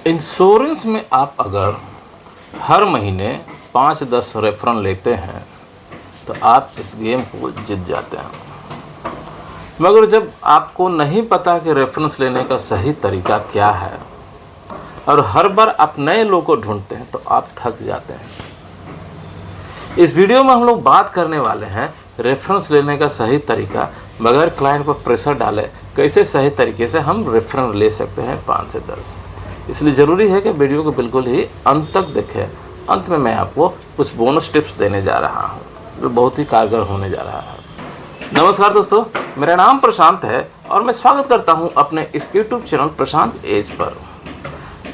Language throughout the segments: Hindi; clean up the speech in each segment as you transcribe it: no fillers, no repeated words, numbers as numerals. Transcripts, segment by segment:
इंश्योरेंस में आप अगर हर महीने 5-10 रेफरल लेते हैं तो आप इस गेम को जीत जाते हैं। मगर जब आपको नहीं पता कि रेफरेंस लेने का सही तरीका क्या है और हर बार आप नए लोगों को ढूंढते हैं तो आप थक जाते हैं। इस वीडियो में हम लोग बात करने वाले हैं रेफरेंस लेने का सही तरीका, बगैर क्लाइंट पर प्रेशर डाले कैसे सही तरीके से हम रेफरेंस ले सकते हैं 5 से 10। इसलिए ज़रूरी है कि वीडियो को बिल्कुल ही अंत तक देखें। अंत में मैं आपको कुछ बोनस टिप्स देने जा रहा हूँ जो बहुत ही कारगर होने जा रहा है। नमस्कार दोस्तों, मेरा नाम प्रशांत है और मैं स्वागत करता हूँ अपने इस YouTube चैनल प्रशांत एज पर।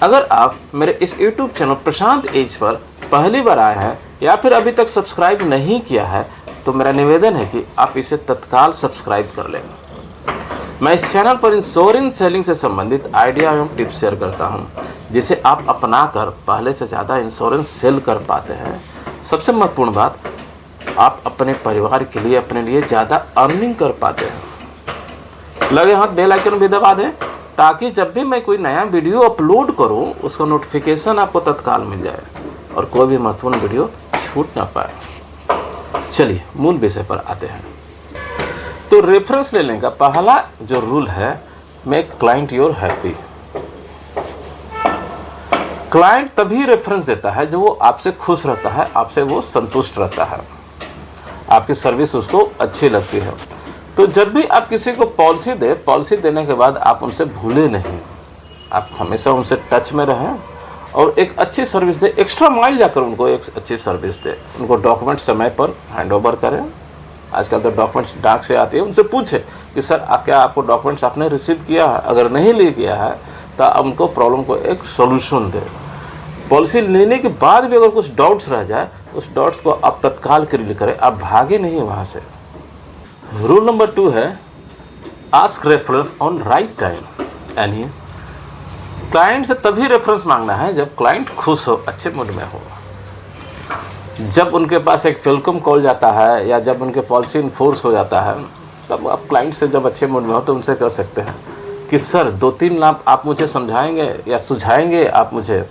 अगर आप मेरे इस YouTube चैनल प्रशांत एज पर पहली बार आए हैं या फिर अभी तक सब्सक्राइब नहीं किया है तो मेरा निवेदन है कि आप इसे तत्काल सब्सक्राइब कर लें। मैं इस चैनल पर इंश्योरेंस सेलिंग से संबंधित आइडिया एवं टिप्स शेयर करता हूं, जिसे आप अपनाकर पहले से ज़्यादा इंश्योरेंस सेल कर पाते हैं। सबसे महत्वपूर्ण बात, आप अपने परिवार के लिए अपने लिए ज़्यादा अर्निंग कर पाते हैं। लगे हाथ बेल आइकन भी दबा दें ताकि जब भी मैं कोई नया वीडियो अपलोड करूं उसका नोटिफिकेशन आपको तत्काल मिल जाए और कोई भी महत्वपूर्ण वीडियो छूट ना पाए। चलिए मूल विषय पर आते हैं। तो रेफरेंस लेने का पहला जो रूल है, make client your happy. Client तभी रेफरेंस देता है जो वो आपसे खुश रहता है, आपसे वो संतुष्ट रहता है, आपकी सर्विस उसको अच्छी लगती है। तो जब भी आप किसी को पॉलिसी देने के बाद आप उनसे भूले नहीं, आप हमेशा उनसे टच में रहें और एक अच्छी सर्विस दे, एक्स्ट्रा माइल जाकर उनको एक अच्छी सर्विस दे। उनको डॉक्यूमेंट समय पर हैंड ओवर करें। आजकल तो डॉक्यूमेंट्स डाक से आती है, उनसे पूछे कि सर क्या आपको डॉक्यूमेंट्स आपने रिसीव किया है। अगर नहीं ले किया है तो आप उनको प्रॉब्लम को एक सोल्यूशन दें। पॉलिसी लेने के बाद भी अगर कुछ डाउट्स रह जाए उस डाउट्स को आप तत्काल क्लियर करें, आप भागे नहीं वहाँ से। रूल नंबर 2 है ask reference on right time. यानी क्लाइंट से तभी रेफरेंस मांगना है जब क्लाइंट खुश हो, अच्छे मूड में हो। जब उनके पास एक वेलकम कॉल जाता है या जब उनके पॉलिसी इन्फोर्स हो जाता है, तब आप क्लाइंट से जब अच्छे मूड में हो तो उनसे कह सकते हैं कि सर 2-3 लाभ आप मुझे समझाएंगे या सुझाएंगे आप मुझे,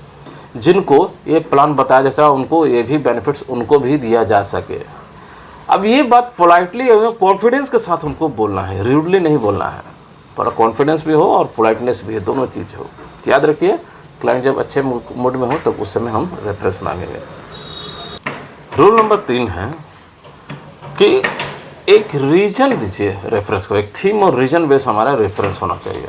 जिनको ये प्लान बताया जैसा उनको ये भी बेनिफिट्स उनको भी दिया जा सके। अब ये बात पोलाइटली और कॉन्फिडेंस के साथ उनको बोलना है, रूडली नहीं बोलना है। पर कॉन्फिडेंस भी हो और पोलाइटनेस भी है, दोनों चीज़ हो। याद रखिए, क्लाइंट जब अच्छे मूड में हो तब उस समय हम रेफरेंस मांगेंगे। रूल नंबर 3 है कि एक रीजन दीजिए रेफरेंस को। एक थीम और रीजन बेस हमारा रेफरेंस होना चाहिए।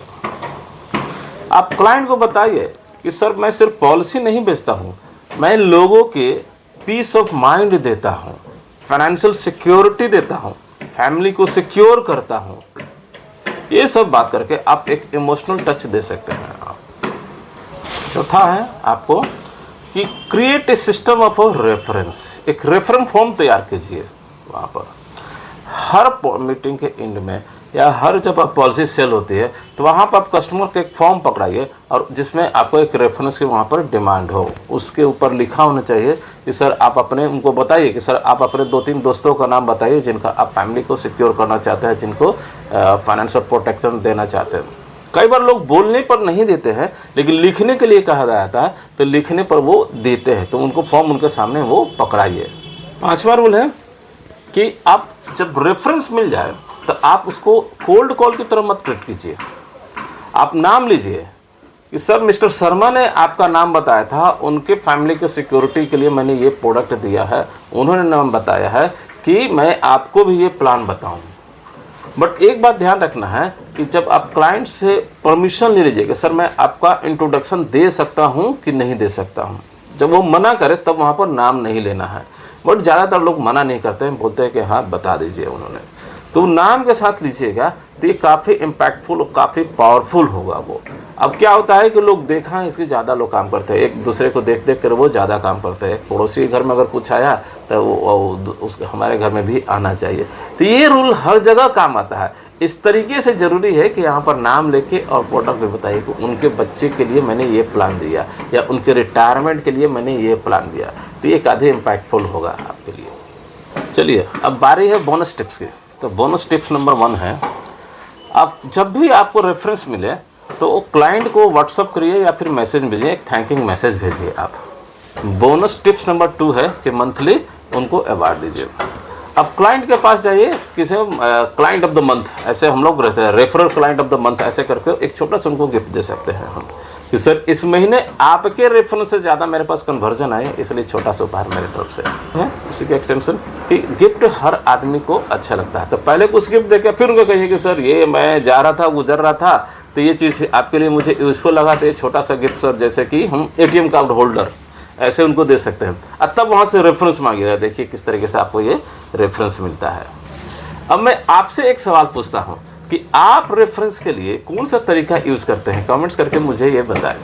आप क्लाइंट को बताइए कि सर मैं सिर्फ पॉलिसी नहीं बेचता हूँ, मैं लोगों के पीस ऑफ माइंड देता हूँ, फाइनेंशियल सिक्योरिटी देता हूँ, फैमिली को सिक्योर करता हूँ। ये सब बात करके आप एक इमोशनल टच दे सकते हैं। चौथा है आपको कि create a system of reference. एक रेफरेंस फॉर्म तैयार कीजिए। वहाँ पर हर मीटिंग के एंड में या हर जब आप पॉलिसी सेल होती है तो वहाँ पर आप कस्टमर के एक फॉर्म पकड़ाइए और जिसमें आपको एक रेफरेंस की वहाँ पर डिमांड हो। उसके ऊपर लिखा होना चाहिए कि सर आप अपने उनको बताइए कि सर आप अपने 2-3 दोस्तों का नाम बताइए जिनका आप फैमिली को सिक्योर करना चाहते हैं, जिनको फाइनेंशियल प्रोटेक्शन देना चाहते हैं। कई बार लोग बोलने पर नहीं देते हैं लेकिन लिखने के लिए कहा जाता है तो लिखने पर वो देते हैं, तो उनको फॉर्म उनके सामने वो पकड़ाइए। 5वां रूल है कि आप जब रेफरेंस मिल जाए तो आप उसको कोल्ड कॉल की तरह मत ट्रीट कीजिए। आप नाम लीजिए कि सर मिस्टर शर्मा ने आपका नाम बताया था, उनके फैमिली के सिक्योरिटी के लिए मैंने ये प्रोडक्ट दिया है, उन्होंने नाम बताया है कि मैं आपको भी ये प्लान बताऊं। बट एक बात ध्यान रखना है कि जब आप क्लाइंट से परमिशन ले लीजिए कि सर मैं आपका इंट्रोडक्शन दे सकता हूं कि नहीं दे सकता हूं, जब वो मना करे तब वहां पर नाम नहीं लेना है। बट ज़्यादातर लोग मना नहीं करते हैं, बोलते हैं कि हाँ बता दीजिए उन्होंने, तो नाम के साथ लीजिएगा तो ये काफ़ी इम्पैक्टफुल और काफ़ी पावरफुल होगा वो। अब क्या होता है कि लोग देखा है इसके ज़्यादा लोग काम करते हैं, एक दूसरे को देख देख कर वो ज़्यादा काम करते हैं। पड़ोसी के घर में अगर कुछ आया तो वो हमारे घर में भी आना चाहिए। तो ये रूल हर जगह काम आता है। इस तरीके से ज़रूरी है कि यहाँ पर नाम लेके और प्रोडक्ट भी बताइए कि उनके बच्चे के लिए मैंने ये प्लान दिया या उनके रिटायरमेंट के लिए मैंने ये प्लान दिया, तो ये काफ़ी इम्पैक्टफुल होगा आपके लिए। चलिए अब बारी है बोनस टिप्स की। तो बोनस टिप्स नंबर 1 है, आप जब भी आपको रेफरेंस मिले तो क्लाइंट को व्हाट्सअप करिए या फिर मैसेज भेजिए, एक थैंकिंग मैसेज भेजिए आप। बोनस टिप्स नंबर 2 है कि मंथली उनको अवार्ड दीजिए। अब क्लाइंट के पास जाइए, किसी क्लाइंट ऑफ द मंथ ऐसे हम लोग रहते हैं, referral client of the month ऐसे करके एक छोटा सा उनको गिफ्ट दे सकते हैं हम कि सर इस महीने आपके रेफरेंस से ज़्यादा मेरे पास कन्वर्जन आए, इसलिए छोटा सा उपहार मेरे तरफ से है। उसी के एक्सटेंशन कि गिफ्ट हर आदमी को अच्छा लगता है, तो पहले कुछ गिफ्ट देके फिर उनको कहिए कि सर ये मैं जा रहा था, गुजर रहा था, तो ये चीज़ आपके लिए मुझे यूज़फुल लगा, तो ये छोटा सा गिफ्ट सर, जैसे कि हम ATM कार्ड होल्डर ऐसे उनको दे सकते हैं। अब तब वहाँ से रेफरेंस मांगिएगा, देखिए किस तरीके से आपको ये रेफरेंस मिलता है। अब मैं आपसे एक सवाल पूछता हूँ कि आप रेफरेंस के लिए कौन सा तरीका यूज़ करते हैं, कमेंट्स करके मुझे ये बताएं।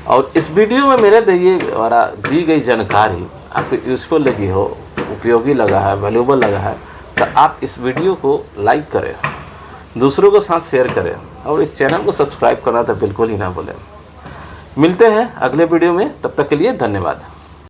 और इस वीडियो में मेरे दी गई जानकारी आपको यूज़फुल लगी हो, उपयोगी लगा है, वैल्यूएबल लगा है, तो आप इस वीडियो को लाइक करें, दूसरों के साथ शेयर करें और इस चैनल को सब्सक्राइब करना तो बिल्कुल ही ना भूलें। मिलते हैं अगले वीडियो में, तब तक के लिए धन्यवाद।